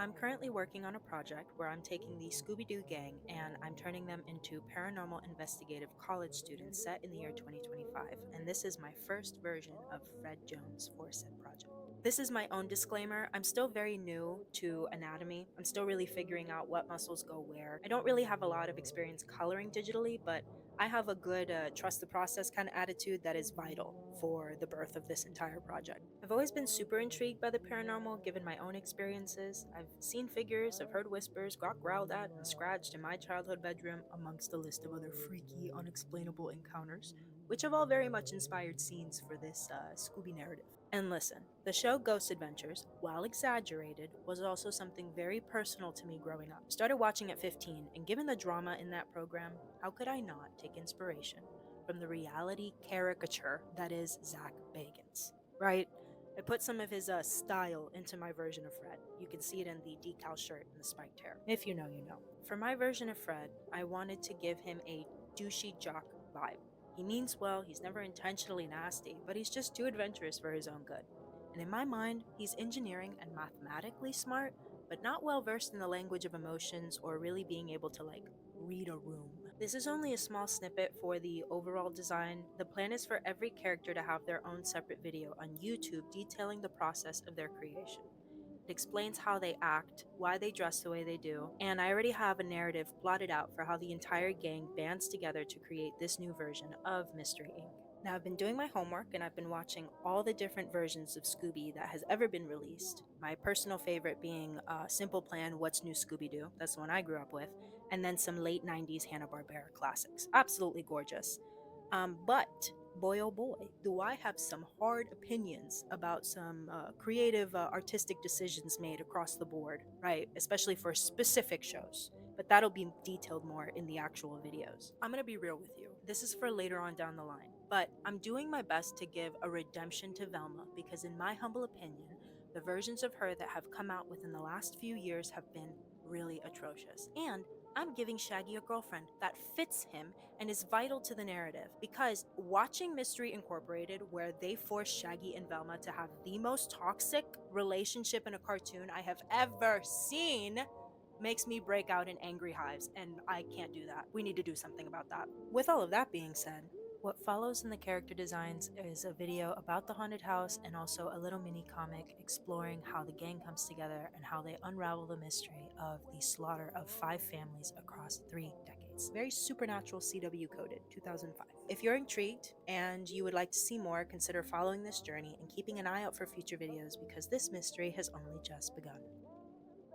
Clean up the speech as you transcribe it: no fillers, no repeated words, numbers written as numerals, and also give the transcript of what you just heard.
I'm currently working on a project where I'm taking the Scooby Doo gang and I'm turning them into paranormal investigative college students set in the year 2025, and this is my first version of Fred Jones for said project. This is my own disclaimer. I'm still very new to anatomy. I'm still really figuring out what muscles go where. I don't really have a lot of experience coloring digitally, but I have a good trust the process kind of attitude that is vital for the birth of this entire project. I've always been super intrigued by the paranormal given my own experiences. I've seen figures, I've heard whispers, got growled at, and scratched in my childhood bedroom, amongst a list of other freaky, unexplainable encounters, which have all very much inspired scenes for this Scooby narrative. And listen, the show Ghost Adventures, while exaggerated, was also something very personal to me growing up. I started watching at 15, and given the drama in that program, how could I not take inspiration from the reality caricature that is Zach Bagans? Right? I put some of his style into my version of Fred. You can see it in the decal shirt and the spiked hair. If you know, you know. For my version of Fred, I wanted to give him a douchey jock vibe. He means well, he's never intentionally nasty, but he's just too adventurous for his own good. And in my mind, he's engineering and mathematically smart, but not well versed in the language of emotions or really being able to, like, read a room. This is only a small snippet for the overall design. The plan is for every character to have their own separate video on YouTube detailing the process of their creation. It explains how they act, why they dress the way they do, and I already have a narrative plotted out for how the entire gang bands together to create this new version of Mystery Inc. Now, I've been doing my homework and I've been watching all the different versions of Scooby that has ever been released. My personal favorite being Simple Plan, What's New Scooby Doo? That's the one I grew up with, and then some late 90s Hanna-Barbera classics. Absolutely gorgeous. But boy oh boy, do I have some hard opinions about some creative artistic decisions made across the board, right? Especially for specific shows. But that'll be detailed more in the actual videos. I'm gonna be real with you. This is for later on down the line. But I'm doing my best to give a redemption to Velma because, in my humble opinion, the versions of her that have come out within the last few years have been really atrocious. And I'm giving Shaggy a girlfriend that fits him and is vital to the narrative, because watching Mystery Incorporated, where they force Shaggy and Velma to have the most toxic relationship in a cartoon I have ever seen, makes me break out in angry hives, and I can't do that. We need to do something about that. With all of that being said, what follows in the character designs is a video about the haunted house and also a little mini comic exploring how the gang comes together and how they unravel the mystery of the slaughter of 5 families across 3 decades. Very supernatural CW coded, 2005. If you're intrigued and you would like to see more, consider following this journey and keeping an eye out for future videos because this mystery has only just begun.